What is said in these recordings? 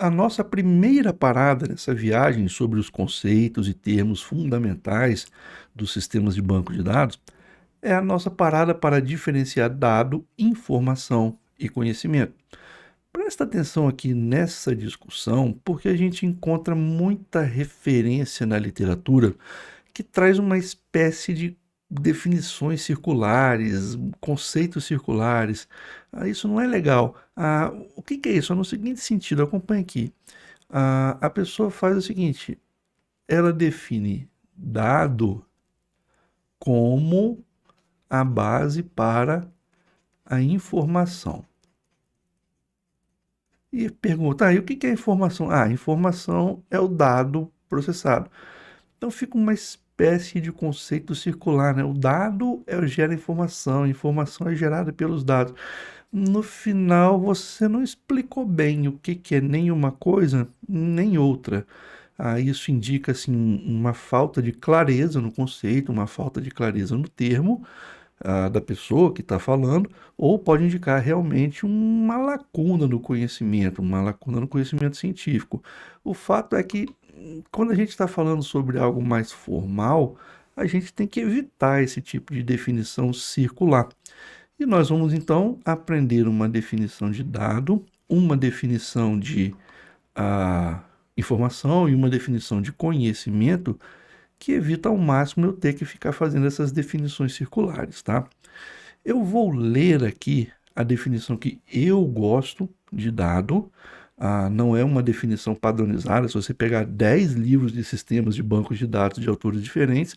A nossa primeira parada nessa viagem sobre os conceitos e termos fundamentais dos sistemas de banco de dados é a nossa parada para diferenciar dado, informação e conhecimento. Presta atenção aqui nessa discussão, porque a gente encontra muita referência na literatura que traz uma espécie de definições circulares, conceitos circulares. Isso não é legal. O que é isso? É no seguinte sentido, acompanhe aqui. A pessoa faz o seguinte: ela define dado como a base para a informação. E pergunta, e o que é informação? Informação é o dado processado. Então fica uma espécie de conceito circular, né? O dado gera informação, a informação é gerada pelos dados. No final, você não explicou bem o que é nem uma coisa, nem outra. Isso indica assim, uma falta de clareza no conceito, uma falta de clareza no termo da pessoa que está falando, ou pode indicar realmente uma lacuna no conhecimento, uma lacuna no conhecimento científico. O fato é que, quando a gente está falando sobre algo mais formal, a gente tem que evitar esse tipo de definição circular. E nós vamos então aprender uma definição de dado, uma definição de informação e uma definição de conhecimento que evita ao máximo eu ter que ficar fazendo essas definições circulares, tá? Eu vou ler aqui a definição que eu gosto de dado. Não é uma definição padronizada. Se você pegar 10 livros de sistemas de bancos de dados de autores diferentes,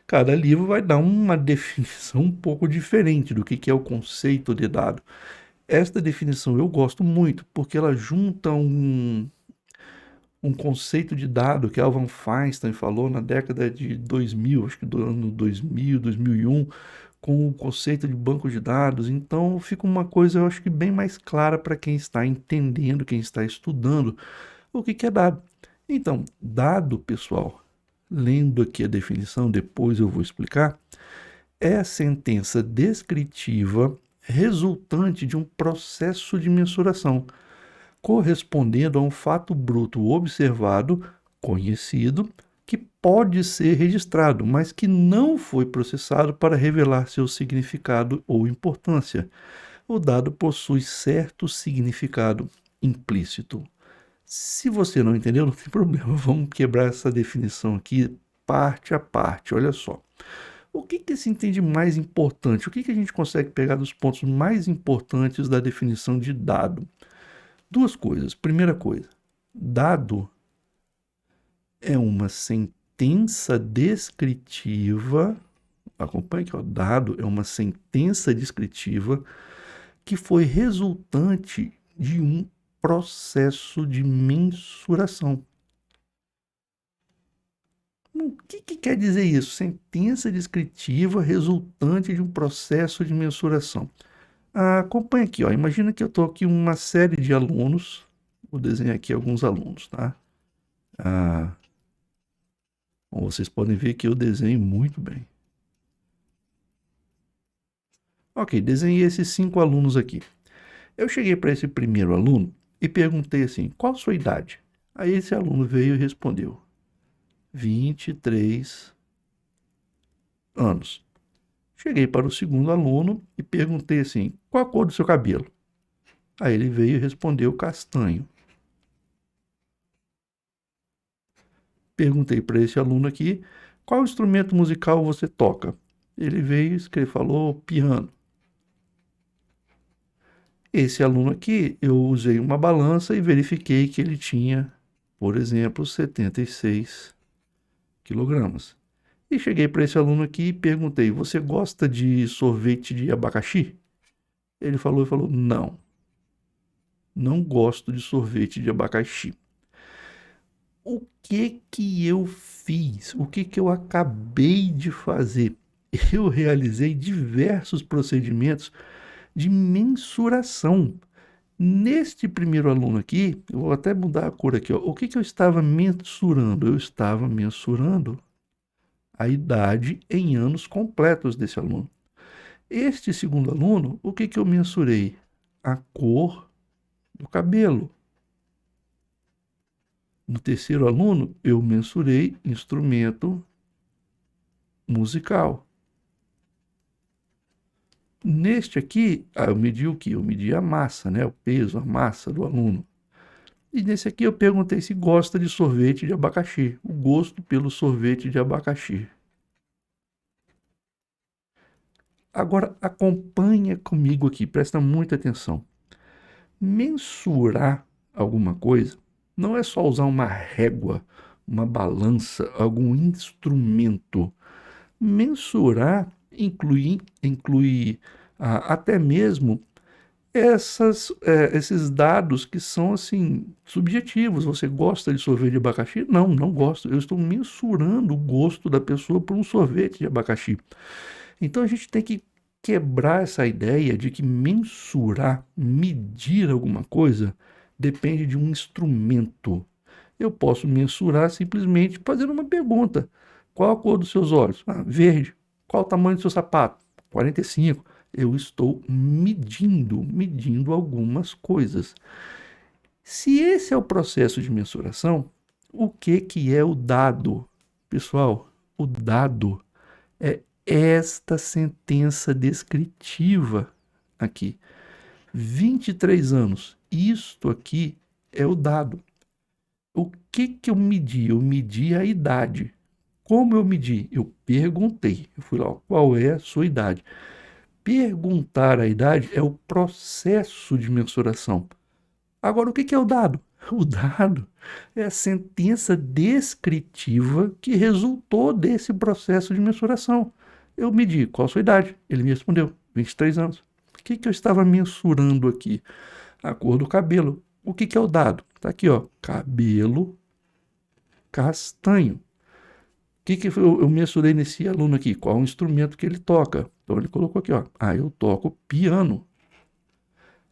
cada livro vai dar uma definição um pouco diferente do que é o conceito de dado. Esta definição eu gosto muito, porque ela junta um conceito de dado que Alvan Feinstein falou na década de 2000, acho que do ano 2000, 2001, com o conceito de banco de dados. Então fica uma coisa, eu acho que bem mais clara para quem está entendendo, quem está estudando o que é dado. Então, dado, pessoal, lendo aqui a definição, depois eu vou explicar, é a sentença descritiva resultante de um processo de mensuração correspondendo a um fato bruto observado, conhecido, que pode ser registrado, mas que não foi processado para revelar seu significado ou importância. O dado possui certo significado implícito. Se você não entendeu, não tem problema. Vamos quebrar essa definição aqui parte a parte. Olha só. O que se entende mais importante? O que a gente consegue pegar dos pontos mais importantes da definição de dado? Duas coisas. Primeira coisa, dado é uma sentença descritiva. Acompanhe aqui, ó. Dado é uma sentença descritiva que foi resultante de um processo de mensuração. O que quer dizer isso? Sentença descritiva resultante de um processo de mensuração. Acompanhe aqui, ó. Imagina que eu estou aqui uma série de alunos. Vou desenhar aqui alguns alunos, tá? Bom, vocês podem ver que eu desenho muito bem. Ok, desenhei esses 5 alunos aqui. Eu cheguei para esse primeiro aluno e perguntei assim: qual a sua idade? Aí esse aluno veio e respondeu: 23 anos. Cheguei para o segundo aluno e perguntei assim: qual a cor do seu cabelo? Aí ele veio e respondeu: castanho. Perguntei para esse aluno aqui: qual instrumento musical você toca? Ele veio e falou: piano. Esse aluno aqui, eu usei uma balança e verifiquei que ele tinha, por exemplo, 76 quilogramas. E cheguei para esse aluno aqui e perguntei: você gosta de sorvete de abacaxi? Ele falou: não, não gosto de sorvete de abacaxi. O que eu fiz? O que eu acabei de fazer? Eu realizei diversos procedimentos de mensuração. Neste primeiro aluno aqui, eu vou até mudar a cor aqui, ó. O que eu estava mensurando? Eu estava mensurando a idade em anos completos desse aluno. Este segundo aluno, o que eu mensurei? A cor do cabelo. No terceiro aluno, eu mensurei instrumento musical. Neste aqui, eu medi o quê? Eu medi a massa, né? O peso, a massa do aluno. E nesse aqui eu perguntei se gosta de sorvete de abacaxi. O gosto pelo sorvete de abacaxi. Agora acompanha comigo aqui, presta muita atenção. Mensurar alguma coisa não é só usar uma régua, uma balança, algum instrumento. Mensurar inclui até mesmo esses dados que são assim subjetivos. Você gosta de sorvete de abacaxi? Não, não gosto. Eu estou mensurando o gosto da pessoa por um sorvete de abacaxi. Então a gente tem que quebrar essa ideia de que mensurar, medir alguma coisa, depende de um instrumento. Eu posso mensurar simplesmente fazendo uma pergunta. Qual a cor dos seus olhos? Ah, verde. Qual o tamanho do seu sapato? 45. Eu estou medindo algumas coisas. Se esse é o processo de mensuração, o que é o dado? Pessoal, o dado é esta sentença descritiva aqui. 23 anos. Isto aqui é o dado. O que eu medi? Eu medi a idade. Como eu medi? Eu perguntei. Eu fui lá, qual é a sua idade? Perguntar a idade é o processo de mensuração. Agora, o que é o dado? O dado é a sentença descritiva que resultou desse processo de mensuração. Eu medi qual a sua idade. Ele me respondeu, 23 anos. O que eu estava mensurando aqui? A cor do cabelo. O que é o dado? Está aqui, ó, cabelo castanho. O que eu mensurei nesse aluno aqui? Qual o instrumento que ele toca? Então ele colocou aqui, ó, eu toco piano.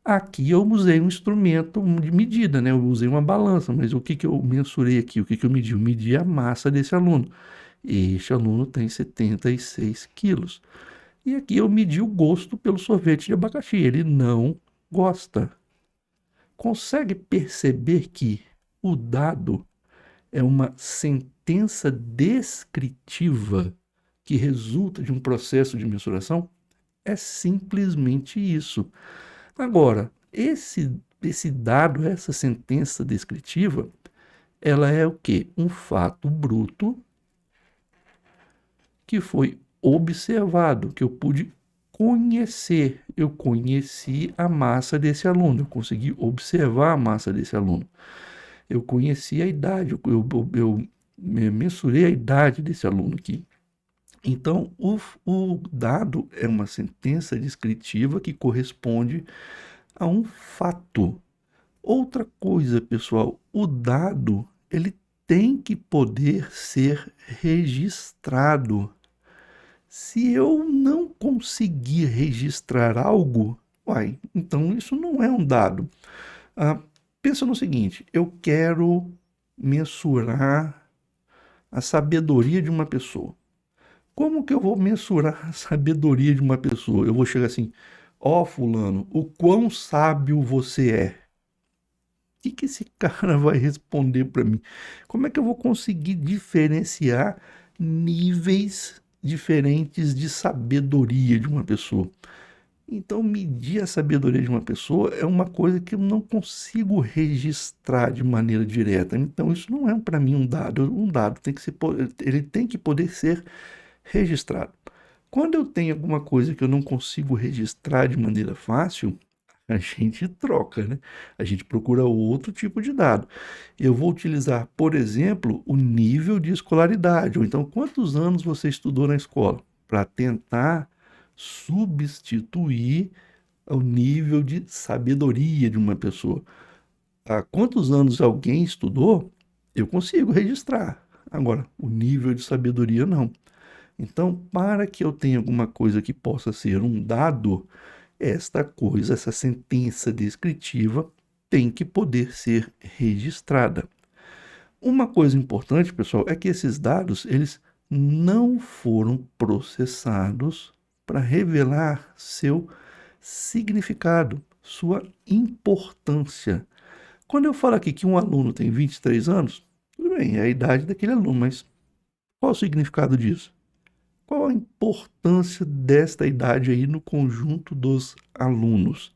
Aqui eu usei um instrumento de medida, né? Eu usei uma balança, mas o que eu mensurei aqui? O que eu medi? Eu medi a massa desse aluno. Este aluno tem 76 quilos. E aqui eu medi o gosto pelo sorvete de abacaxi. Ele não gosta. Consegue perceber que o dado é uma sentença descritiva que resulta de um processo de mensuração? É simplesmente isso. Agora, esse dado, essa sentença descritiva, ela é o quê? Um fato bruto que foi observado, que eu pude conhecer. Eu conheci a massa desse aluno, eu consegui observar a massa desse aluno. Eu conheci a idade, eu mensurei a idade desse aluno aqui. Então, o dado é uma sentença descritiva que corresponde a um fato. Outra coisa, pessoal, o dado, ele tem que poder ser registrado. Se eu não conseguir registrar algo, então isso não é um dado. Pensa no seguinte, eu quero mensurar a sabedoria de uma pessoa. Como que eu vou mensurar a sabedoria de uma pessoa? Eu vou chegar assim, fulano, o quão sábio você é? O que esse cara vai responder para mim? Como é que eu vou conseguir diferenciar níveis diferentes de sabedoria de uma pessoa? Então, medir a sabedoria de uma pessoa é uma coisa que eu não consigo registrar de maneira direta. Então, isso não é para mim um dado. Um dado tem que ser, ele tem que poder ser registrado. Quando eu tenho alguma coisa que eu não consigo registrar de maneira fácil, a gente troca, né? A gente procura outro tipo de dado. Eu vou utilizar, por exemplo, o nível de escolaridade, ou então quantos anos você estudou na escola, para tentar substituir o nível de sabedoria de uma pessoa. Há quantos anos alguém estudou, eu consigo registrar. Agora, o nível de sabedoria não. Então, para que eu tenha alguma coisa que possa ser um dado, esta coisa, essa sentença descritiva, tem que poder ser registrada. Uma coisa importante, pessoal, é que esses dados, eles não foram processados para revelar seu significado, sua importância. Quando eu falo aqui que um aluno tem 23 anos, bem, é a idade daquele aluno, mas qual o significado disso? Qual a importância desta idade aí no conjunto dos alunos?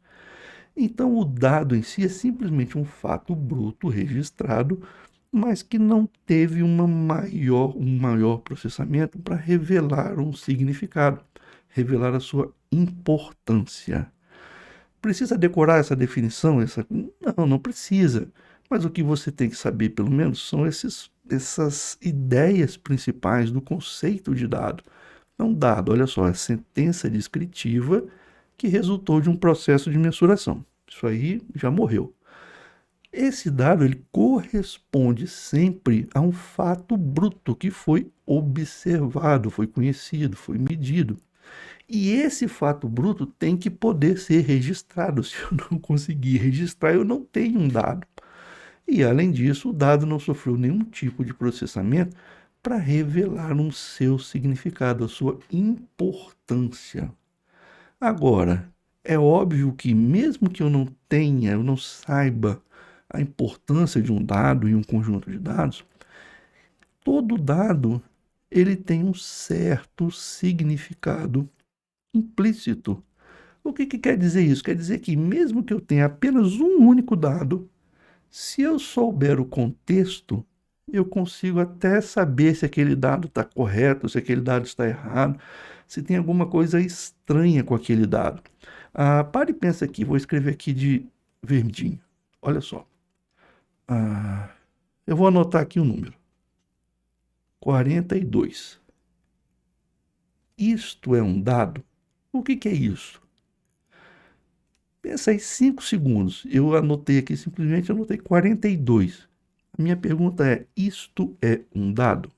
Então, o dado em si é simplesmente um fato bruto registrado, mas que não teve um maior processamento para revelar um significado, revelar a sua importância. Precisa decorar essa definição? Não, não precisa. Mas o que você tem que saber, pelo menos, são essas ideias principais do conceito de dado. Não dado, olha só, é sentença descritiva que resultou de um processo de mensuração. Isso aí já morreu. Esse dado ele corresponde sempre a um fato bruto que foi observado, foi conhecido, foi medido. E esse fato bruto tem que poder ser registrado. Se eu não conseguir registrar, eu não tenho um dado. E além disso, o dado não sofreu nenhum tipo de processamento para revelar um seu significado, a sua importância. Agora, é óbvio que mesmo que eu não tenha, eu não saiba a importância de um dado e um conjunto de dados, todo dado ele tem um certo significado implícito. O que quer dizer isso? Quer dizer que mesmo que eu tenha apenas um único dado, se eu souber o contexto, eu consigo até saber se aquele dado está correto, se aquele dado está errado, se tem alguma coisa estranha com aquele dado. Pare e pensa aqui, vou escrever aqui de verdinho. Olha só. Eu vou anotar aqui o número. 42. Isto é um dado? O que é isso? Pensa aí 5 segundos. Eu anotei aqui, simplesmente anotei 42. A minha pergunta é, isto é um dado?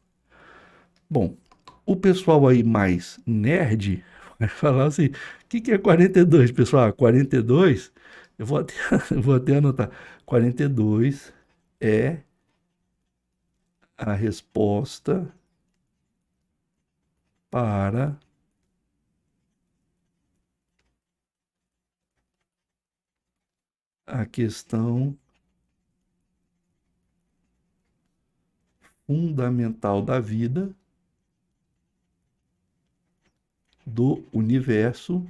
Bom, o pessoal aí mais nerd vai falar assim, o que é 42, pessoal? 42, eu vou até, eu vou até anotar. 42 é a resposta para a questão fundamental da vida, do universo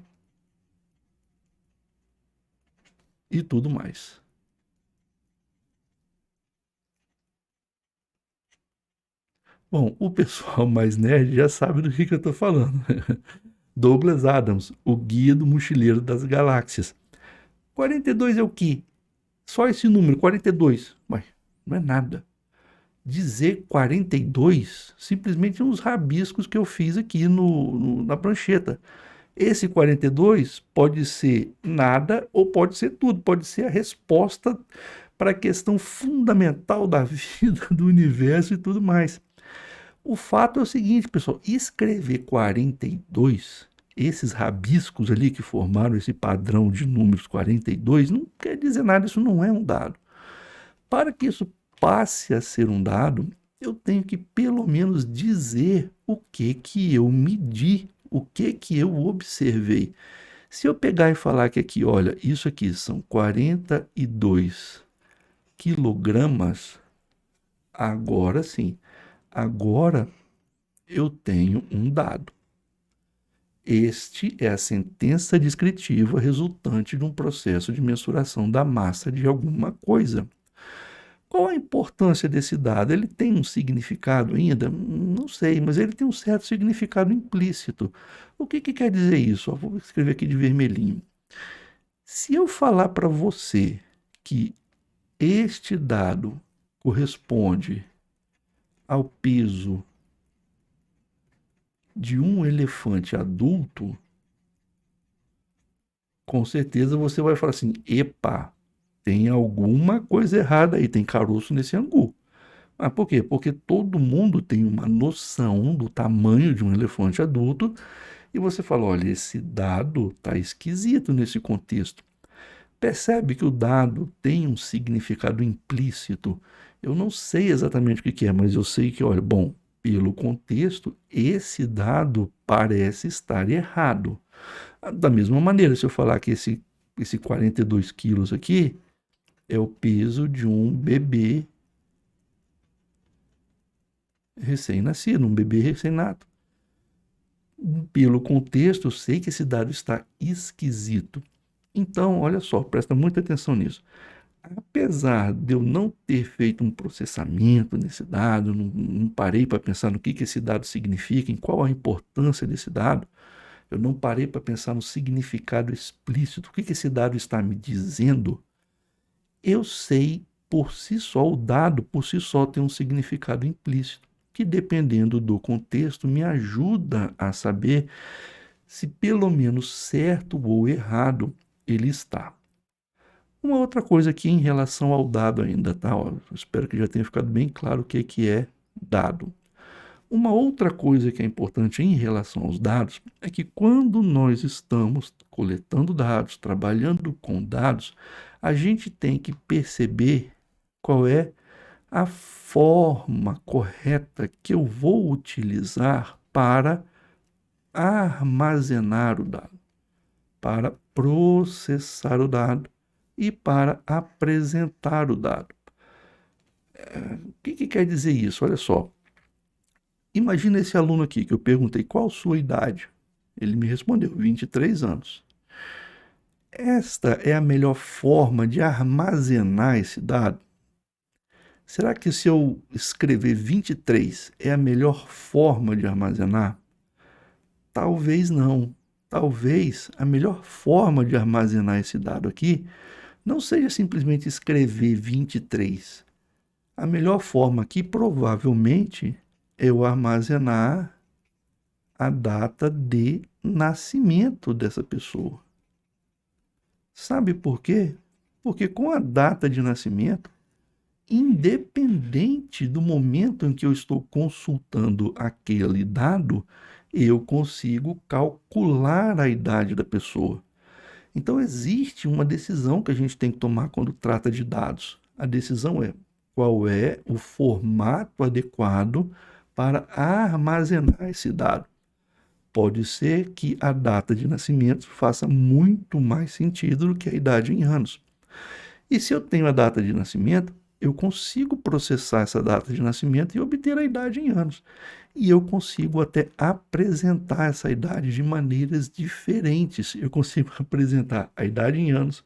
e tudo mais. Bom, o pessoal mais nerd já sabe do que eu estou falando. Douglas Adams, o Guia do Mochileiro das Galáxias. 42 é o quê? Só esse número, 42. Mas não é nada. Dizer 42 simplesmente uns rabiscos que eu fiz aqui na prancheta. Esse 42 pode ser nada ou pode ser tudo, pode ser a resposta para a questão fundamental da vida, do universo e tudo mais. O fato é o seguinte, pessoal, escrever 42, esses rabiscos ali que formaram esse padrão de números 42, não quer dizer nada, isso não é um dado. Para que isso passe a ser um dado, eu tenho que pelo menos dizer o que eu medi, o que eu observei. Se eu pegar e falar que aqui, olha, isso aqui são 42 quilogramas, agora sim, agora eu tenho um dado. Este é a sentença descritiva resultante de um processo de mensuração da massa de alguma coisa. Qual a importância desse dado? Ele tem um significado ainda? Não sei, mas ele tem um certo significado implícito. O que quer dizer isso? Vou escrever aqui de vermelhinho. Se eu falar para você que este dado corresponde ao peso de um elefante adulto, com certeza você vai falar assim: epa, tem alguma coisa errada aí, tem caroço nesse angu. Ah, por quê? Porque todo mundo tem uma noção do tamanho de um elefante adulto e você fala, olha, esse dado está esquisito nesse contexto. Percebe que o dado tem um significado implícito. Eu não sei exatamente o que é, mas eu sei que, olha, bom, pelo contexto, esse dado parece estar errado. Da mesma maneira, se eu falar que esse 42 quilos aqui é o peso de um bebê recém-nascido, um bebê recém-nato. Pelo contexto, eu sei que esse dado está esquisito. Então, olha só, presta muita atenção nisso. Apesar de eu não ter feito um processamento nesse dado, não parei para pensar no que esse dado significa, em qual a importância desse dado, eu não parei para pensar no significado explícito, o que esse dado está me dizendo, eu sei por si só, o dado por si só tem um significado implícito, que dependendo do contexto me ajuda a saber se pelo menos certo ou errado ele está. Uma outra coisa aqui em relação ao dado ainda, tá? Ó, espero que já tenha ficado bem claro o que é dado. Uma outra coisa que é importante em relação aos dados é que quando nós estamos coletando dados, trabalhando com dados, a gente tem que perceber qual é a forma correta que eu vou utilizar para armazenar o dado, para processar o dado e para apresentar o dado. O que quer dizer isso? Olha só. Imagina esse aluno aqui que eu perguntei qual sua idade. Ele me respondeu 23 anos. Esta é a melhor forma de armazenar esse dado? Será que se eu escrever 23 é a melhor forma de armazenar? Talvez não. Talvez a melhor forma de armazenar esse dado aqui não seja simplesmente escrever 23. A melhor forma aqui provavelmente é eu armazenar a data de nascimento dessa pessoa. Sabe por quê? Porque com a data de nascimento, independente do momento em que eu estou consultando aquele dado, eu consigo calcular a idade da pessoa. Então, existe uma decisão que a gente tem que tomar quando trata de dados. A decisão é qual é o formato adequado para armazenar esse dado. Pode ser que a data de nascimento faça muito mais sentido do que a idade em anos. E se eu tenho a data de nascimento, eu consigo processar essa data de nascimento e obter a idade em anos. E eu consigo até apresentar essa idade de maneiras diferentes. Eu consigo apresentar a idade em anos,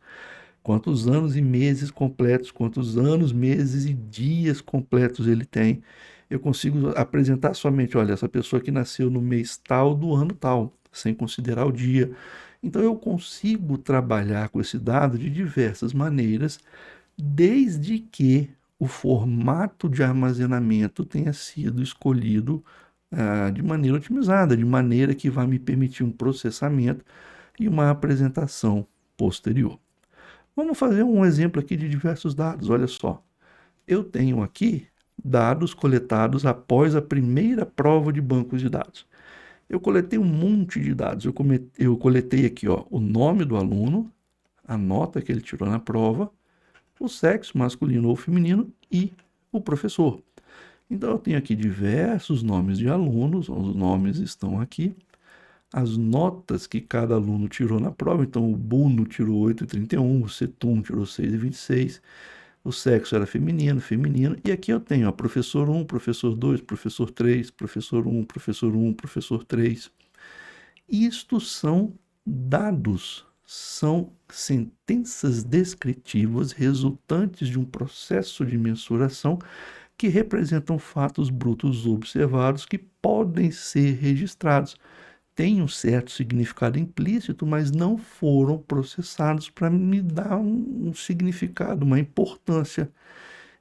quantos anos e meses completos, quantos anos, meses e dias completos ele tem. Eu consigo apresentar somente, olha, essa pessoa que nasceu no mês tal do ano tal, sem considerar o dia. Então eu consigo trabalhar com esse dado de diversas maneiras, desde que o formato de armazenamento tenha sido escolhido de maneira otimizada, de maneira que vai me permitir um processamento e uma apresentação posterior. Vamos fazer um exemplo aqui de diversos dados. Olha só, eu tenho aqui dados coletados após a primeira prova de bancos de dados. Eu coletei um monte de dados. Eu coletei aqui, ó, o nome do aluno, a nota que ele tirou na prova, o sexo, masculino ou feminino, e o professor. Então, eu tenho aqui diversos nomes de alunos, os nomes estão aqui, as notas que cada aluno tirou na prova. Então, o Buno tirou 8,31, o Cetum tirou 6,26, o sexo era feminino, e aqui eu tenho, ó, professor 1, professor 2, professor 3, professor 1, professor 1, professor 3. Isto são dados, são sentenças descritivas resultantes de um processo de mensuração que representam fatos brutos observados que podem ser registrados. Tem um certo significado implícito, mas não foram processados para me dar um significado, uma importância.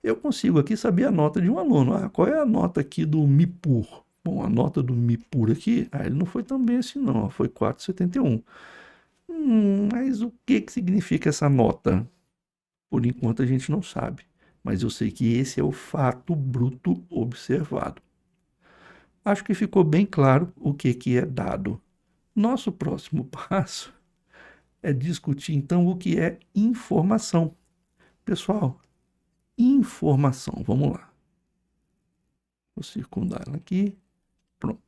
Eu consigo aqui saber a nota de um aluno. Qual é a nota aqui do MIPUR? Bom, a nota do MIPUR aqui, ele não foi tão bem assim não, foi 4,71. Mas o que significa essa nota? Por enquanto a gente não sabe, mas eu sei que esse é o fato bruto observado. Acho que ficou bem claro o que é dado. Nosso próximo passo é discutir então o que é informação. Pessoal, informação, vamos lá. Vou circundar ela aqui. Pronto.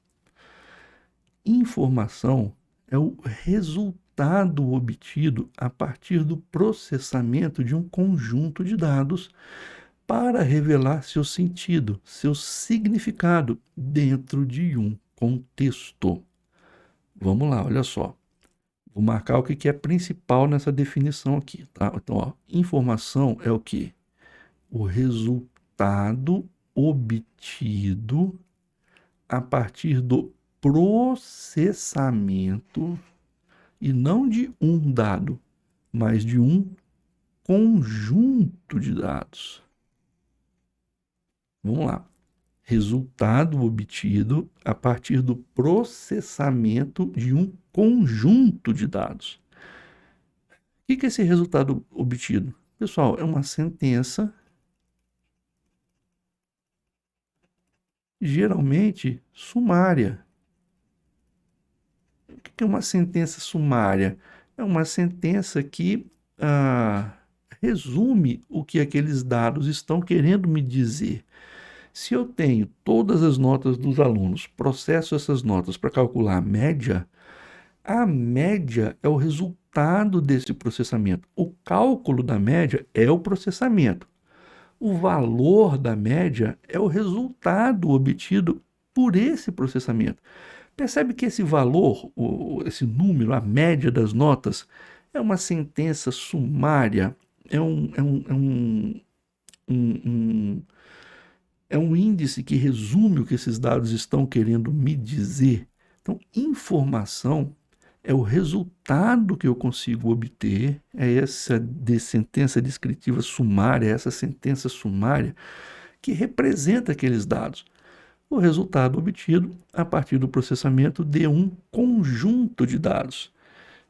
Informação é o resultado obtido a partir do processamento de um conjunto de dados para revelar seu sentido, seu significado dentro de um contexto. Vamos lá, olha só. Vou marcar o que é principal nessa definição aqui, tá? Então, ó, informação é o quê? O resultado obtido a partir do processamento, e não de um dado, mas de um conjunto de dados. Vamos lá. Resultado obtido a partir do processamento de um conjunto de dados. O que é esse resultado obtido? Pessoal, é uma sentença, geralmente sumária. O que é uma sentença sumária? É uma sentença que resume o que aqueles dados estão querendo me dizer. Se eu tenho todas as notas dos alunos, processo essas notas para calcular a média é o resultado desse processamento. O cálculo da média é o processamento. O valor da média é o resultado obtido por esse processamento. Percebe que esse valor, esse número, a média das notas, é uma sentença sumária, é um índice que resume o que esses dados estão querendo me dizer. Então, informação é o resultado que eu consigo obter, é essa sentença descritiva sumária, essa sentença sumária que representa aqueles dados. O resultado obtido a partir do processamento de um conjunto de dados.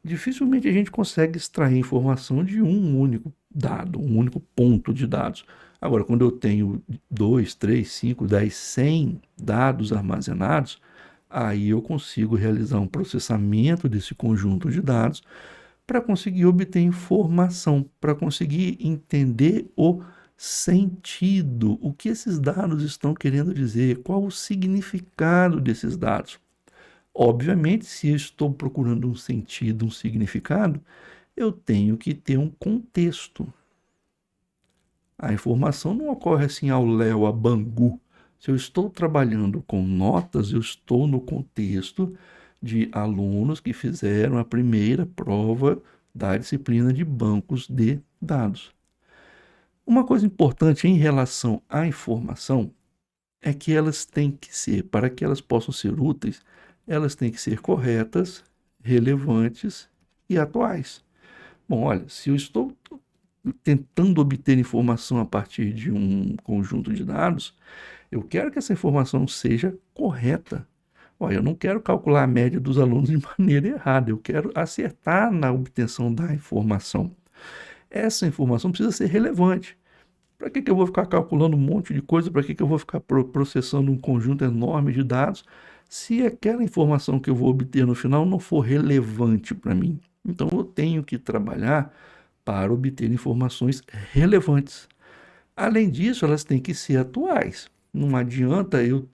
Dificilmente a gente consegue extrair informação de um único dado, um único ponto de dados. Agora, quando eu tenho 2, 3, 5, 10, 100 dados armazenados, aí eu consigo realizar um processamento desse conjunto de dados para conseguir obter informação, para conseguir entender o sentido, o que esses dados estão querendo dizer, qual o significado desses dados. Obviamente, se eu estou procurando um sentido, um significado, eu tenho que ter um contexto. A informação não ocorre assim ao léu, a bangu. Se eu estou trabalhando com notas, eu estou no contexto de alunos que fizeram a primeira prova da disciplina de bancos de dados. Uma coisa importante em relação à informação é que elas têm que ser, para que elas possam ser úteis, elas têm que ser corretas, relevantes e atuais. Bom, olha, se eu estou tentando obter informação a partir de um conjunto de dados, eu quero que essa informação seja correta. Olha, eu não quero calcular a média dos alunos de maneira errada, eu quero acertar na obtenção da informação. Essa informação precisa ser relevante. Para que eu vou ficar calculando um monte de coisa? Para que eu vou ficar processando um conjunto enorme de dados se aquela informação que eu vou obter no final não for relevante para mim? Então, eu tenho que trabalhar para obter informações relevantes. Além disso, elas têm que ser atuais. Não adianta eu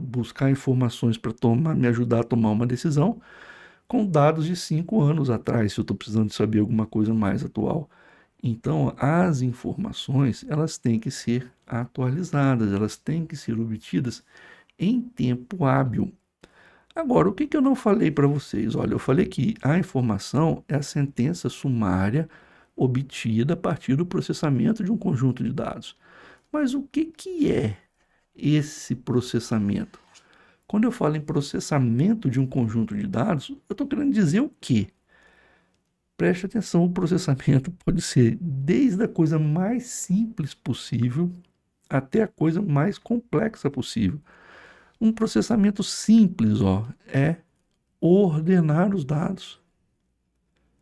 buscar informações para me ajudar a tomar uma decisão com dados de 5 anos atrás, se eu estou precisando de saber alguma coisa mais atual. Então, as informações, elas têm que ser atualizadas, elas têm que ser obtidas em tempo hábil. Agora, o que eu não falei para vocês? Olha, eu falei que a informação é a sentença sumária obtida a partir do processamento de um conjunto de dados. Mas o que é esse processamento? Quando eu falo em processamento de um conjunto de dados, eu estou querendo dizer o quê? Preste atenção, o processamento pode ser desde a coisa mais simples possível até a coisa mais complexa possível. Um processamento simples, é ordenar os dados.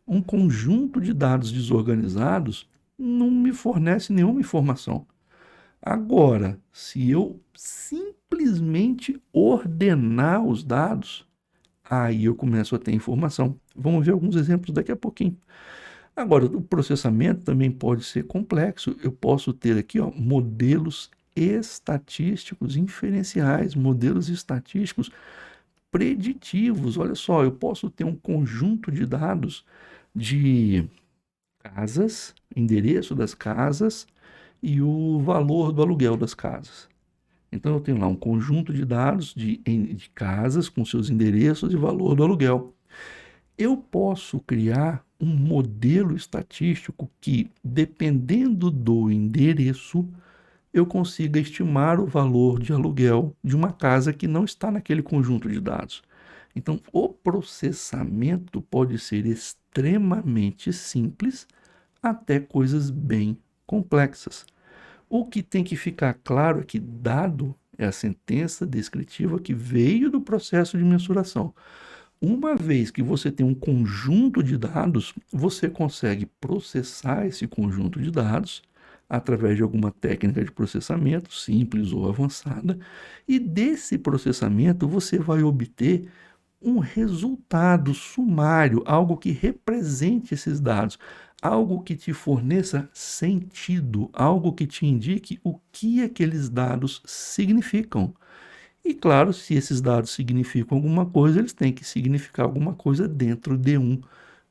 Um conjunto de dados desorganizados não me fornece nenhuma informação. Agora, se eu simplesmente ordenar os dados, aí eu começo a ter informação. Vamos ver alguns exemplos daqui a pouquinho. Agora, o processamento também pode ser complexo. Eu posso ter aqui, modelos estatísticos inferenciais, modelos estatísticos preditivos. Olha só, eu posso ter um conjunto de dados de casas, endereço das casas e o valor do aluguel das casas. Então eu tenho lá um conjunto de dados de casas com seus endereços e valor do aluguel. Eu posso criar um modelo estatístico que, dependendo do endereço, eu consiga estimar o valor de aluguel de uma casa que não está naquele conjunto de dados. Então, o processamento pode ser extremamente simples até coisas bem complexas. O que tem que ficar claro é que dado é a sentença descritiva que veio do processo de mensuração. Uma vez que você tem um conjunto de dados, você consegue processar esse conjunto de dados através de alguma técnica de processamento, simples ou avançada, e desse processamento você vai obter um resultado sumário, algo que represente esses dados, algo que te forneça sentido, algo que te indique o que aqueles dados significam. E claro, se esses dados significam alguma coisa, eles têm que significar alguma coisa dentro de um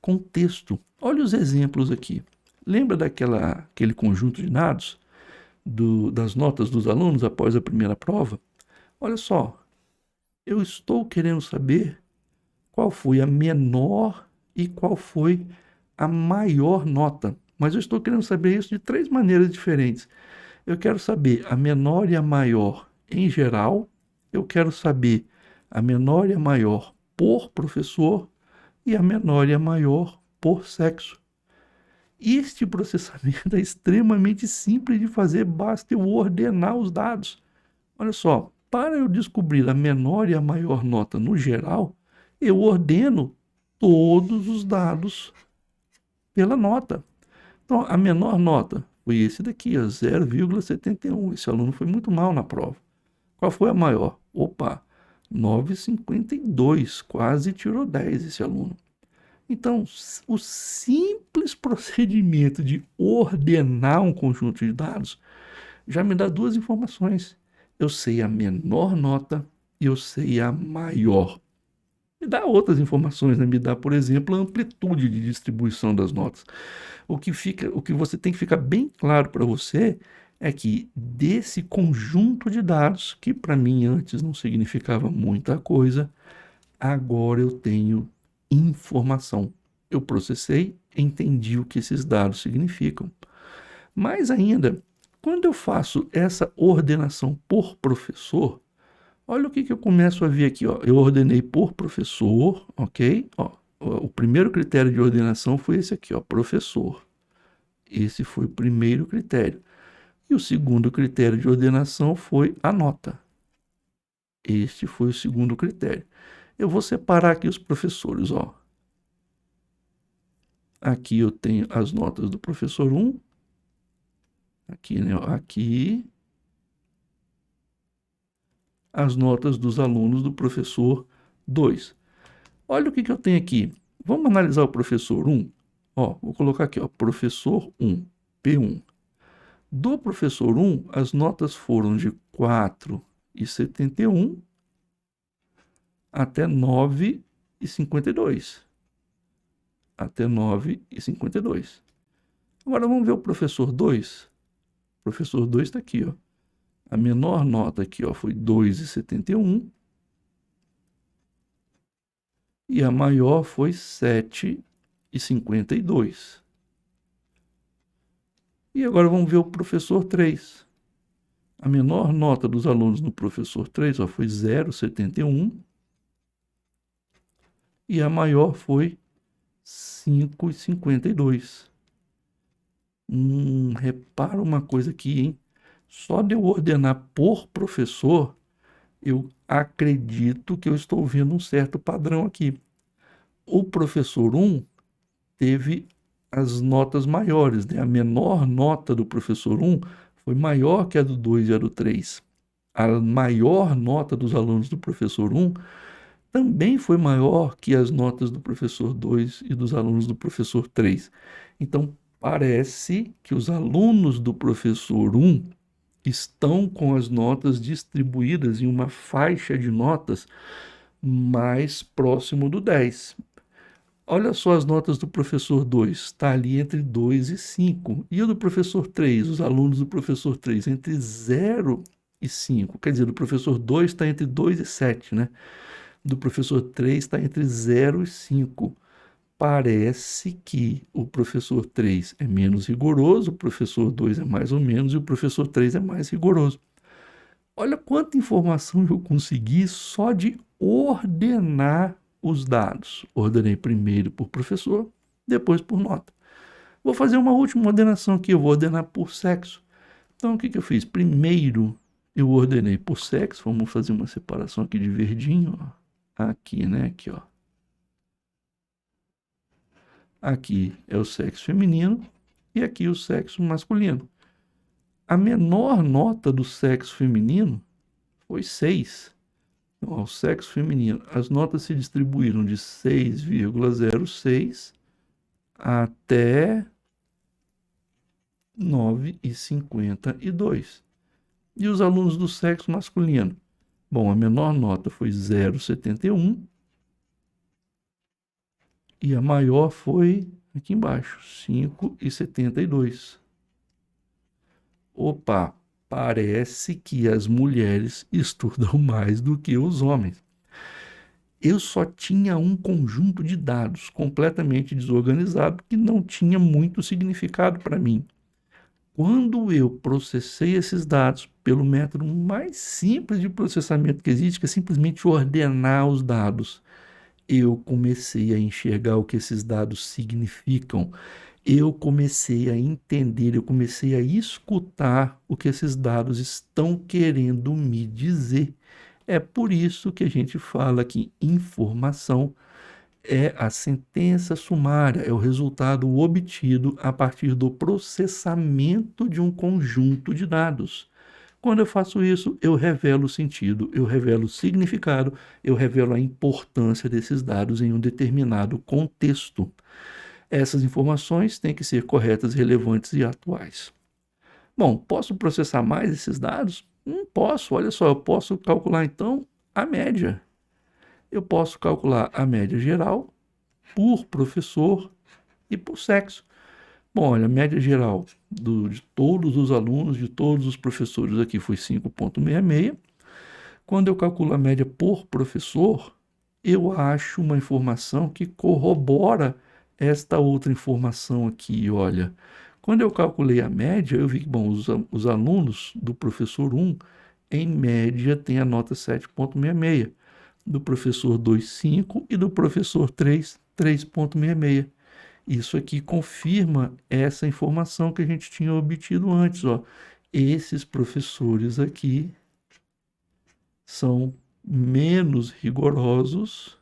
contexto. Olha os exemplos aqui. Lembra aquele conjunto de dados das notas dos alunos após a primeira prova? Olha só, eu estou querendo saber qual foi a menor e qual foi a maior nota. Mas eu estou querendo saber isso de três maneiras diferentes. Eu quero saber a menor e a maior em geral, eu quero saber a menor e a maior por professor e a menor e a maior por sexo. Este processamento é extremamente simples de fazer, basta eu ordenar os dados. Olha só, para eu descobrir a menor e a maior nota no geral, eu ordeno todos os dados pela nota. Então, a menor nota foi esse daqui, 0,71. Esse aluno foi muito mal na prova. Qual foi a maior? Opa, 9,52. Quase tirou 10 esse aluno. Então, o simples procedimento de ordenar um conjunto de dados já me dá duas informações. Eu sei a menor nota e eu sei a maior. Me dá outras informações, né? Me dá, por exemplo, a amplitude de distribuição das notas. O que você tem que ficar bem claro para você é que desse conjunto de dados, que para mim antes não significava muita coisa, agora eu tenho informação. Eu processei, entendi o que esses dados significam. Mais ainda, quando eu faço essa ordenação por professor, olha o que eu começo a ver aqui, ó. Eu ordenei por professor, ok? Ó, o primeiro critério de ordenação foi esse aqui, ó, professor. Esse foi o primeiro critério. E o segundo critério de ordenação foi a nota. Este foi o segundo critério. Eu vou separar aqui os professores, ó. Aqui eu tenho as notas do professor 1. Aqui, né? Aqui as notas dos alunos do professor 2. Olha o que eu tenho aqui. Vamos analisar o professor 1? Ó, vou colocar aqui, ó, professor 1, P1. Do professor 1, as notas foram de 4,71 até 9,52. Até 9,52. Agora vamos ver o professor 2. O professor 2 está aqui, ó. A menor nota aqui, ó, foi 2,71 e a maior foi 7,52. E agora vamos ver o professor 3. A menor nota dos alunos no professor 3, ó, foi 0,71 e a maior foi 5,52. Repara uma coisa aqui, hein? Só de eu ordenar por professor, eu acredito que eu estou vendo um certo padrão aqui. O professor 1 teve as notas maiores, né? A menor nota do professor 1 foi maior que a do 2 e a do 3. A maior nota dos alunos do professor 1 também foi maior que as notas do professor 2 e dos alunos do professor 3. Então, parece que os alunos do professor 1 estão com as notas distribuídas em uma faixa de notas mais próximo do 10. Olha só as notas do professor 2, está ali entre 2 e 5. E o do professor 3, os alunos do professor 3, entre 0 e 5. Quer dizer, do professor 2 está entre 2 e 7, né? Do professor 3 está entre 0 e 5. Parece que o professor 3 é menos rigoroso, o professor 2 é mais ou menos e o professor 3 é mais rigoroso. Olha quanta informação eu consegui só de ordenar os dados. Ordenei primeiro por professor, depois por nota. Vou fazer uma última ordenação aqui, eu vou ordenar por sexo. Então, o que eu fiz? Primeiro, eu ordenei por sexo, vamos fazer uma separação aqui de verdinho, ó. Aqui, né? Aqui, ó. Aqui é o sexo feminino e aqui o sexo masculino. A menor nota do sexo feminino foi 6. Então, ao sexo feminino, as notas se distribuíram de 6,06 até 9,52. E os alunos do sexo masculino? Bom, a menor nota foi 0,71 e a maior foi aqui embaixo, 5,72. Opa, parece que as mulheres estudam mais do que os homens. Eu só tinha um conjunto de dados completamente desorganizado que não tinha muito significado para mim. Quando eu processei esses dados pelo método mais simples de processamento que existe, que é simplesmente ordenar os dados, eu comecei a enxergar o que esses dados significam. Eu comecei a entender, eu comecei a escutar o que esses dados estão querendo me dizer. É por isso que a gente fala que informação é a sentença sumária, é o resultado obtido a partir do processamento de um conjunto de dados. Quando eu faço isso, eu revelo o sentido, eu revelo o significado, eu revelo a importância desses dados em um determinado contexto. Essas informações têm que ser corretas, relevantes e atuais. Bom, posso processar mais esses dados? Não posso, olha só, eu posso calcular então a média. Eu posso calcular a média geral por professor e por sexo. Bom, olha, a média geral de todos os alunos, de todos os professores aqui foi 5,66. Quando eu calculo a média por professor, eu acho uma informação que corrobora esta outra informação aqui, olha. Quando eu calculei a média, eu vi que, bom, os alunos do professor 1, em média, têm a nota 7,66, do professor 2, 5 e do professor 3, 3,66. Isso aqui confirma essa informação que a gente tinha obtido antes, ó. Esses professores aqui são menos rigorosos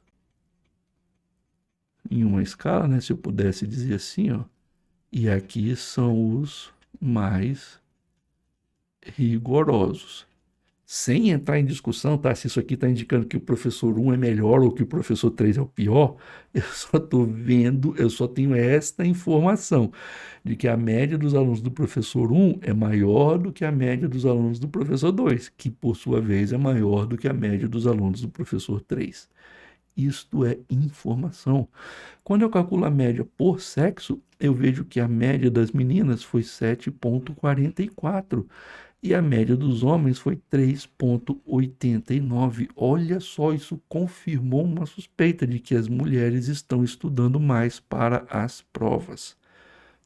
em uma escala, né? Se eu pudesse dizer assim, ó. E aqui são os mais rigorosos. Sem entrar em discussão, tá? Se isso aqui está indicando que o professor 1 é melhor ou que o professor 3 é o pior, eu só estou vendo, eu só tenho esta informação de que a média dos alunos do professor 1 é maior do que a média dos alunos do professor 2, que por sua vez é maior do que a média dos alunos do professor 3. Isto é informação. Quando eu calculo a média por sexo, eu vejo que a média das meninas foi 7,44 e a média dos homens foi 3,89. Olha só, isso confirmou uma suspeita de que as mulheres estão estudando mais para as provas.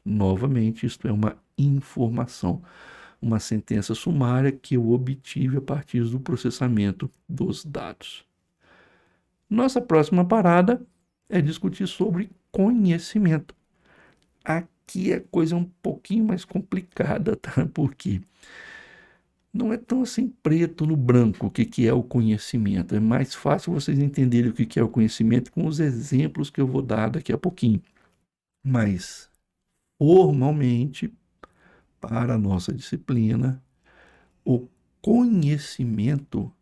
Novamente, isto é uma informação, uma sentença sumária que eu obtive a partir do processamento dos dados. Nossa próxima parada é discutir sobre conhecimento. Aqui a coisa é um pouquinho mais complicada, tá? Porque não é tão assim preto no branco o que é o conhecimento. É mais fácil vocês entenderem o que é o conhecimento com os exemplos que eu vou dar daqui a pouquinho. Mas, formalmente, para a nossa disciplina, o conhecimento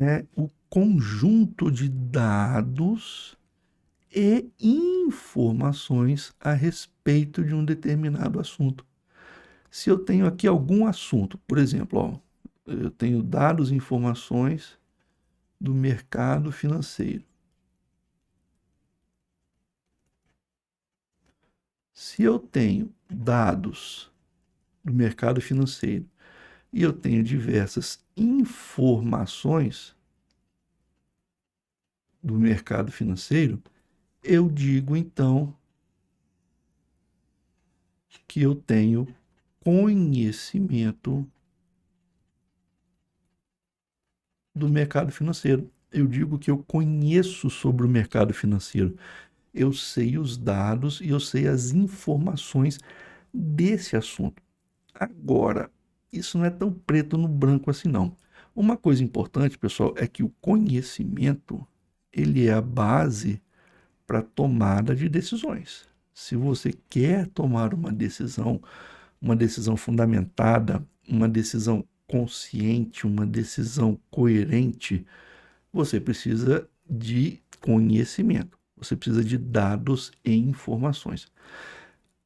é o conjunto de dados e informações a respeito de um determinado assunto. Se eu tenho aqui algum assunto, por exemplo, ó, eu tenho dados e informações do mercado financeiro. Se eu tenho dados do mercado financeiro e eu tenho diversas informações do mercado financeiro, eu digo então que eu tenho conhecimento do mercado financeiro. Eu digo que eu conheço sobre o mercado financeiro. Eu sei os dados e eu sei as informações desse assunto. Agora, isso não é tão preto no branco assim, não. Uma coisa importante, pessoal, é que o conhecimento, ele é a base para tomada de decisões. Se você quer tomar uma decisão fundamentada, uma decisão consciente, uma decisão coerente, você precisa de conhecimento, você precisa de dados e informações.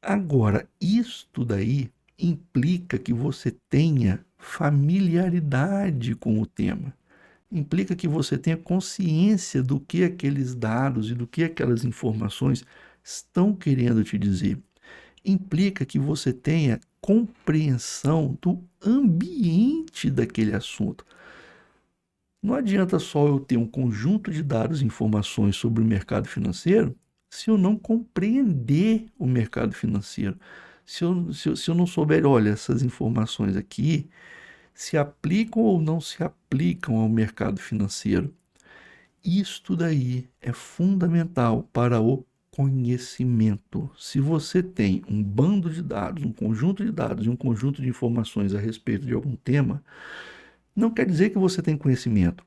Agora, isto daí implica que você tenha familiaridade com o tema. Implica que você tenha consciência do que aqueles dados e do que aquelas informações estão querendo te dizer. Implica que você tenha compreensão do ambiente daquele assunto. Não adianta só eu ter um conjunto de dados e informações sobre o mercado financeiro se eu não compreender o mercado financeiro. Se eu não souber, olha, essas informações aqui se aplicam ou não se aplicam ao mercado financeiro. Isto daí é fundamental para o conhecimento. Se você tem um bando de dados, um conjunto de dados e um conjunto de informações a respeito de algum tema, não quer dizer que você tem conhecimento.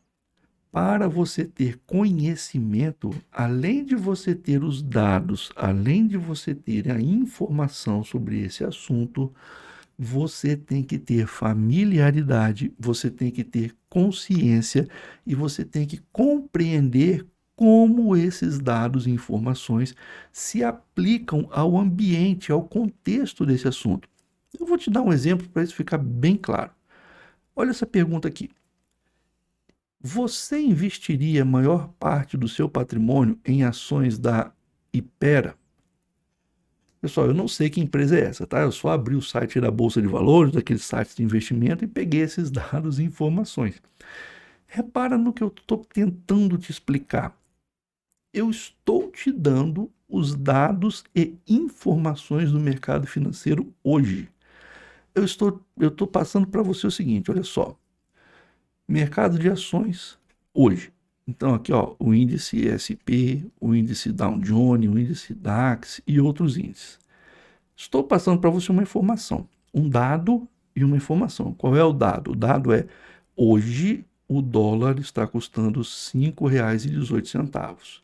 Para você ter conhecimento, além de você ter os dados, além de você ter a informação sobre esse assunto, você tem que ter familiaridade, você tem que ter consciência e você tem que compreender como esses dados e informações se aplicam ao ambiente, ao contexto desse assunto. Eu vou te dar um exemplo para isso ficar bem claro. Olha essa pergunta aqui. Você investiria a maior parte do seu patrimônio em ações da Ipera? Pessoal, eu não sei que empresa é essa, tá? Eu só abri o site da Bolsa de Valores, daqueles sites de investimento, e peguei esses dados e informações. Repara no que eu estou tentando te explicar. Eu estou te dando os dados e informações do mercado financeiro hoje. Eu estou passando para você o seguinte, olha só. Mercado de ações hoje. Então aqui, ó, o índice S&P, o índice Dow Jones, o índice DAX e outros índices. Estou passando para você uma informação, um dado e uma informação. Qual é o dado? O dado é, hoje o dólar está custando R$ 5,18.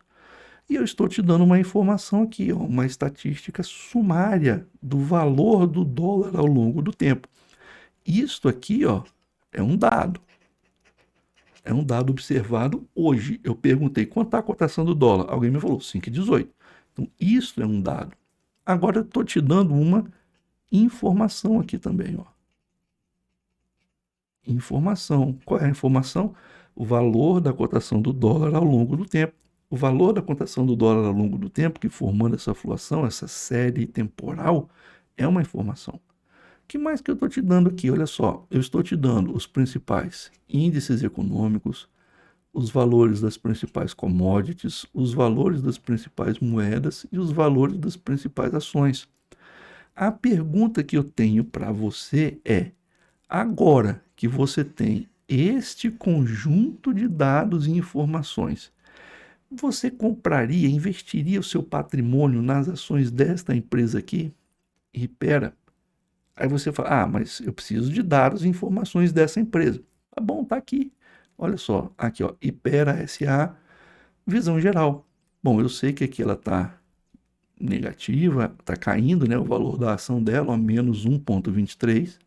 E eu estou te dando uma informação aqui, ó, uma estatística sumária do valor do dólar ao longo do tempo. Isto aqui, ó, é um dado. É um dado observado hoje. Eu perguntei quanto está a cotação do dólar. Alguém me falou 5,18. Então, isso é um dado. Agora eu estou te dando uma informação aqui também. Ó. Informação. Qual é a informação? O valor da cotação do dólar ao longo do tempo. O valor da cotação do dólar ao longo do tempo, que formando essa flutuação, essa série temporal, é uma informação. O que mais que eu estou te dando aqui? Olha só, eu estou te dando os principais índices econômicos, os valores das principais commodities, os valores das principais moedas e os valores das principais ações. A pergunta que eu tenho para você é: agora que você tem este conjunto de dados e informações, você compraria, investiria o seu patrimônio nas ações desta empresa aqui? E pera, aí você fala, mas eu preciso de dados e informações dessa empresa. Tá bom, tá aqui. Olha só, aqui ó, Ipera SA, visão geral. Bom, eu sei que aqui ela está negativa, está caindo, né, o valor da ação dela, ó, menos 1,23.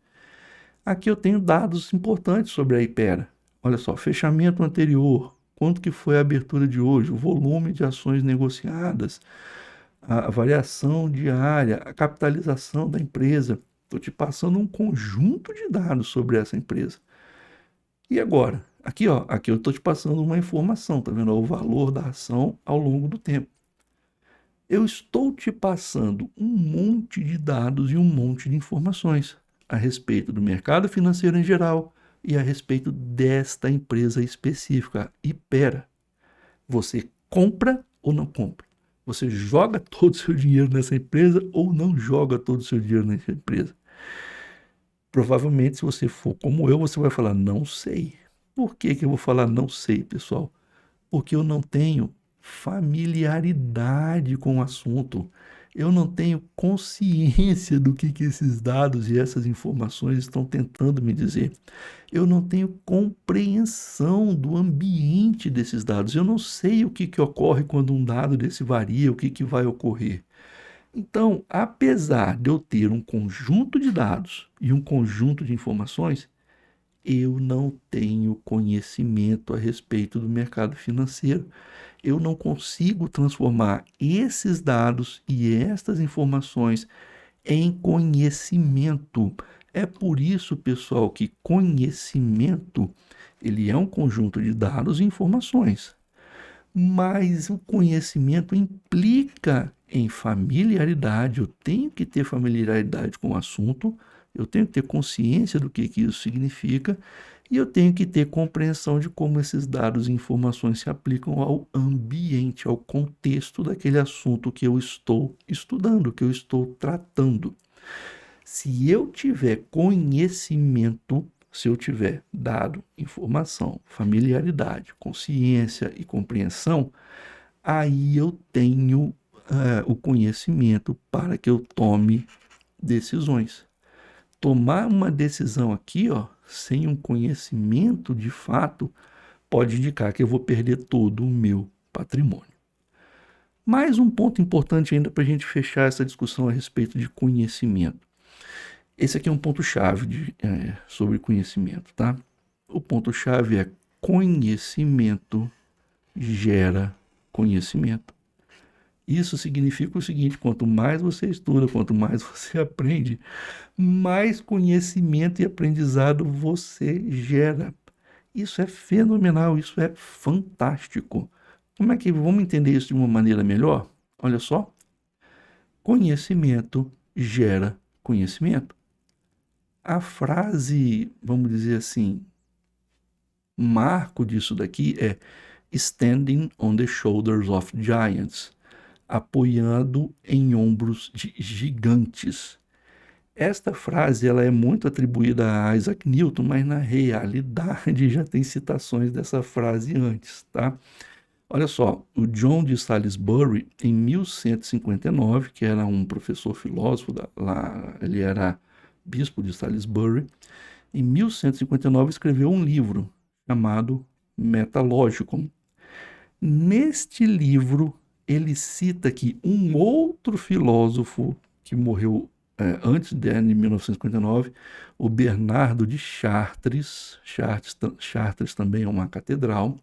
Aqui eu tenho dados importantes sobre a Ipera. Olha só, fechamento anterior, quanto que foi a abertura de hoje, o volume de ações negociadas, a variação diária, a capitalização da empresa. Estou te passando um conjunto de dados sobre essa empresa. E agora? Aqui, ó, aqui eu estou te passando uma informação, tá vendo? O valor da ação ao longo do tempo. Eu estou te passando um monte de dados e um monte de informações a respeito do mercado financeiro em geral e a respeito desta empresa específica. E pera, você compra ou não compra? Você joga todo o seu dinheiro nessa empresa ou não joga todo o seu dinheiro nessa empresa? Provavelmente, se você for como eu, você vai falar, não sei. Por que que eu vou falar não sei, pessoal? Porque eu não tenho familiaridade com o assunto. Eu não tenho consciência do que esses dados e essas informações estão tentando me dizer. Eu não tenho compreensão do ambiente desses dados. Eu não sei o que ocorre quando um dado desse varia, o que vai ocorrer. Então, apesar de eu ter um conjunto de dados e um conjunto de informações, eu não tenho conhecimento a respeito do mercado financeiro. Eu não consigo transformar esses dados e estas informações em conhecimento. É por isso, pessoal, que conhecimento, ele é um conjunto de dados e informações. Mas o conhecimento implica em familiaridade. Eu tenho que ter familiaridade com o assunto, eu tenho que ter consciência do que isso significa e eu tenho que ter compreensão de como esses dados e informações se aplicam ao ambiente, ao contexto daquele assunto que eu estou estudando, que eu estou tratando. Se eu tiver conhecimento, se eu tiver dado, informação, familiaridade, consciência e compreensão, aí eu tenho o conhecimento para que eu tome decisões. Tomar uma decisão aqui, ó, sem um conhecimento de fato, pode indicar que eu vou perder todo o meu patrimônio. Mais um ponto importante ainda para a gente fechar essa discussão a respeito de conhecimento. Esse aqui é um ponto-chave sobre conhecimento, tá? O ponto-chave é conhecimento gera conhecimento. Isso significa o seguinte: quanto mais você estuda, quanto mais você aprende, mais conhecimento e aprendizado você gera. Isso é fenomenal, isso é fantástico. Como é que vamos entender isso de uma maneira melhor? Olha só, conhecimento gera conhecimento. A frase, vamos dizer assim, marco disso daqui é standing on the shoulders of giants, apoiando em ombros de gigantes. Esta frase ela é muito atribuída a Isaac Newton, mas na realidade já tem citações dessa frase antes, tá? Olha só, o John de Salisbury, em 1159, que era um professor filósofo, lá ele era bispo de Salisbury, em 1159 escreveu um livro chamado Metalogicon. Neste livro, ele cita que um outro filósofo que morreu antes dele, em 1959, o Bernardo de Chartres. Chartres também é uma catedral.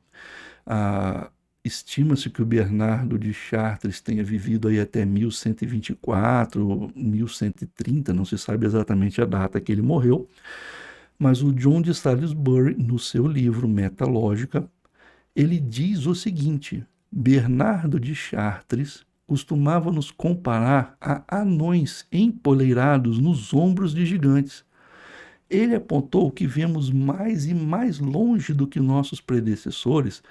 Estima-se que o Bernardo de Chartres tenha vivido aí até 1124, 1130, não se sabe exatamente a data que ele morreu, mas o John de Salisbury, no seu livro Metalógica, ele diz o seguinte: Bernardo de Chartres costumava nos comparar a anões empoleirados nos ombros de gigantes. Ele apontou que vemos mais e mais longe do que nossos predecessores,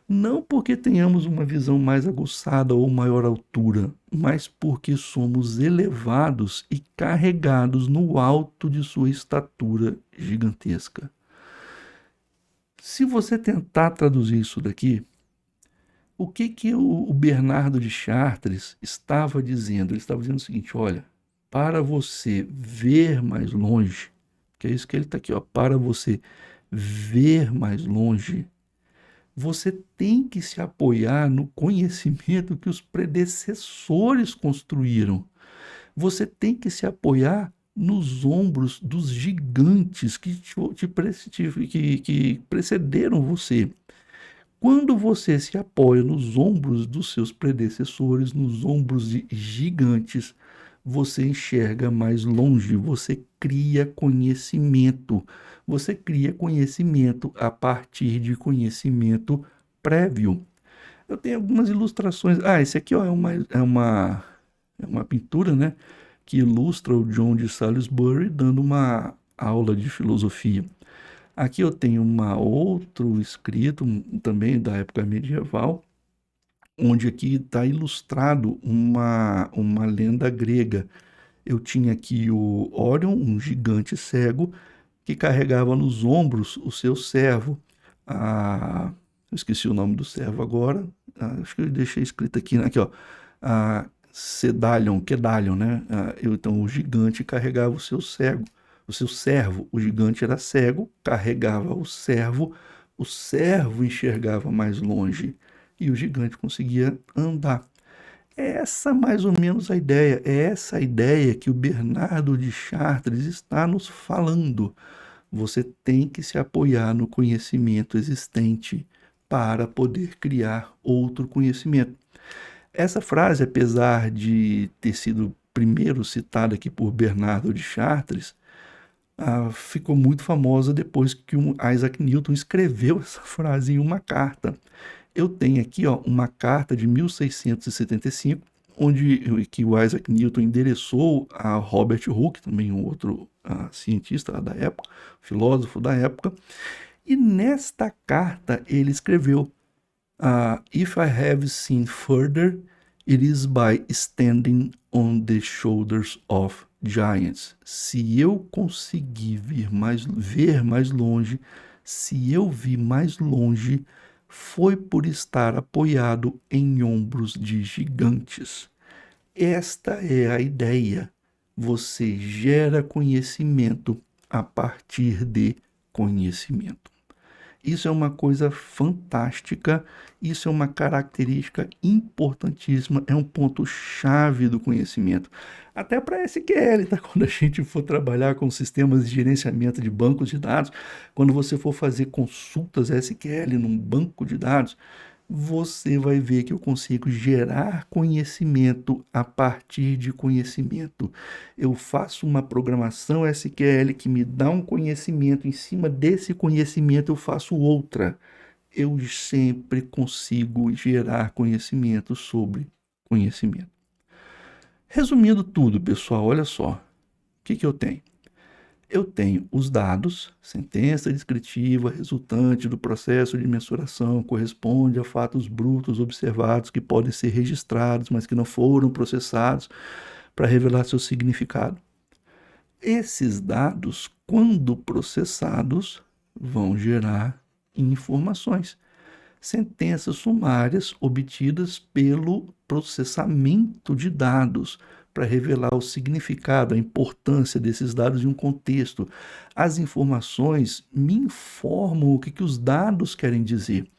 não porque tenhamos uma visão mais aguçada ou maior altura, mas porque somos elevados e carregados no alto de sua estatura gigantesca. Se você tentar traduzir isso daqui, o que o Bernardo de Chartres estava dizendo? Ele estava dizendo o seguinte: olha, para você ver mais longe, que é isso que ele está aqui, ó, para você ver mais longe, você tem que se apoiar no conhecimento que os predecessores construíram. Você tem que se apoiar nos ombros dos gigantes que precederam você. Quando você se apoia nos ombros dos seus predecessores, nos ombros de gigantes, você enxerga mais longe, você cria conhecimento. Você cria conhecimento a partir de conhecimento prévio. Eu tenho algumas ilustrações. Ah, esse aqui, ó, é uma pintura, né? Que ilustra o John de Salisbury dando uma aula de filosofia. Aqui eu tenho outro escrito, também da época medieval, onde aqui está ilustrado uma lenda grega. Eu tinha aqui o Órion, um gigante cego, que carregava nos ombros o seu servo. Eu esqueci o nome do servo agora. Acho que eu deixei escrito aqui, né? Aqui, ó. Kedalion, né? Então o gigante carregava o seu servo. O gigante era cego, carregava o servo enxergava mais longe e o gigante conseguia andar. É essa mais ou menos a ideia, é essa a ideia que o Bernardo de Chartres está nos falando. Você tem que se apoiar no conhecimento existente para poder criar outro conhecimento. Essa frase, apesar de ter sido primeiro citada aqui por Bernardo de Chartres, ficou muito famosa depois que o Isaac Newton escreveu essa frase em uma carta. Eu tenho aqui, ó, uma carta de 1675, onde que o Isaac Newton endereçou a Robert Hooke, também um outro cientista da época, filósofo da época, e nesta carta ele escreveu: If I have seen further, it is by standing on the shoulders of giants. Se eu conseguir ver mais longe, se eu vi mais longe, foi por estar apoiado em ombros de gigantes. Esta é a ideia. Você gera conhecimento a partir de conhecimento. Isso é uma coisa fantástica, isso é uma característica importantíssima, é um ponto-chave do conhecimento. Até para SQL, tá? Quando a gente for trabalhar com sistemas de gerenciamento de bancos de dados, quando você for fazer consultas SQL num banco de dados, você vai ver que eu consigo gerar conhecimento a partir de conhecimento. Eu faço uma programação SQL que me dá um conhecimento, em cima desse conhecimento eu faço outra. Eu sempre consigo gerar conhecimento sobre conhecimento. Resumindo tudo, pessoal, olha só. O que eu tenho? Eu tenho os dados, sentença descritiva resultante do processo de mensuração corresponde a fatos brutos observados que podem ser registrados, mas que não foram processados para revelar seu significado. Esses dados, quando processados, vão gerar informações. Sentenças sumárias obtidas pelo processamento de dados para revelar o significado, a importância desses dados em um contexto. As informações me informam o que os dados querem dizer.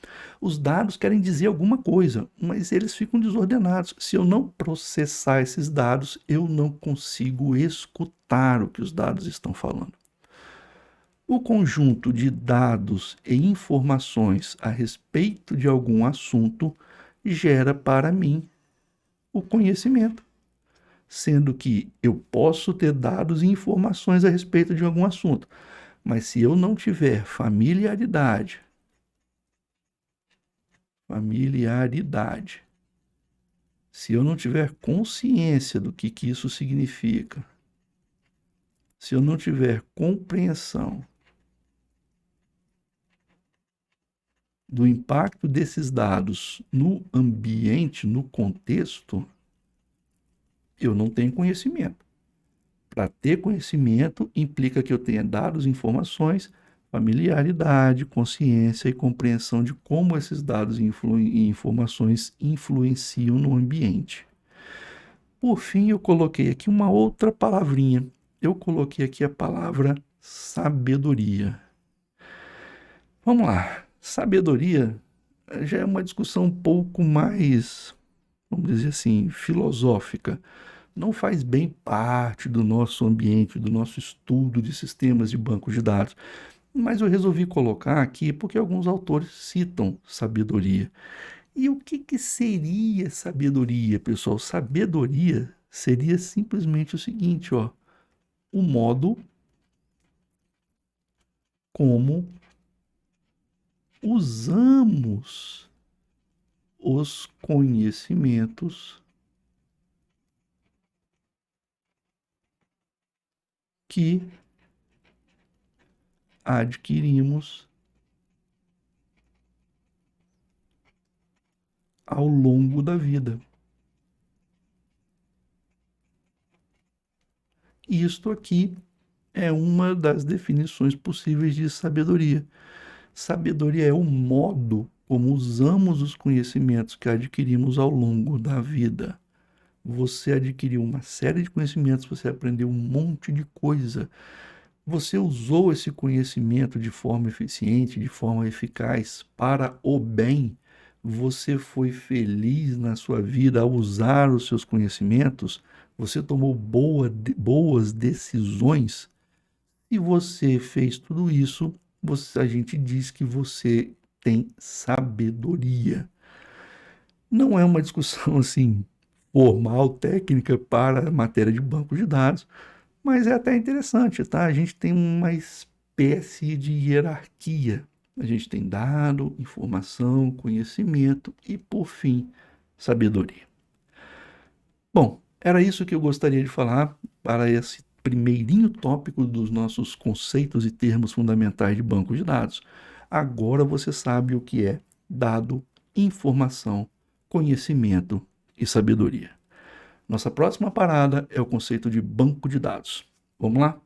Os dados querem dizer alguma coisa, mas eles ficam desordenados. Se eu não processar esses dados, eu não consigo escutar o que os dados estão falando. O conjunto de dados e informações a respeito de algum assunto gera para mim o conhecimento, sendo que eu posso ter dados e informações a respeito de algum assunto, mas se eu não tiver familiaridade, se eu não tiver consciência do que isso significa, se eu não tiver compreensão do impacto desses dados no ambiente, no contexto, eu não tenho conhecimento. Para ter conhecimento implica que eu tenha dados, informações, familiaridade, consciência e compreensão de como esses dados e informações influenciam no ambiente. Por fim, eu coloquei aqui uma outra palavrinha. Eu coloquei aqui a palavra sabedoria. Vamos lá. Sabedoria já é uma discussão um pouco mais, vamos dizer assim, filosófica. Não faz bem parte do nosso ambiente, do nosso estudo de sistemas de bancos de dados. Mas eu resolvi colocar aqui porque alguns autores citam sabedoria. E o que seria sabedoria, pessoal? Sabedoria seria simplesmente o seguinte, ó, o modo como usamos os conhecimentos que adquirimos ao longo da vida. Isto aqui é uma das definições possíveis de sabedoria. Sabedoria é o modo como usamos os conhecimentos que adquirimos ao longo da vida. Você adquiriu uma série de conhecimentos, você aprendeu um monte de coisa. Você usou esse conhecimento de forma eficiente, de forma eficaz, para o bem. Você foi feliz na sua vida ao usar os seus conhecimentos. Você tomou boas decisões. E você fez tudo isso, a gente diz que você tem sabedoria. Não é uma discussão assim formal, técnica para a matéria de banco de dados, mas é até interessante, tá? A gente tem uma espécie de hierarquia. A gente tem dado, informação, conhecimento e, por fim, sabedoria. Bom, era isso que eu gostaria de falar para esse primeirinho tópico dos nossos conceitos e termos fundamentais de banco de dados. Agora você sabe o que é dado, informação, conhecimento e sabedoria. Nossa próxima parada é o conceito de banco de dados. Vamos lá?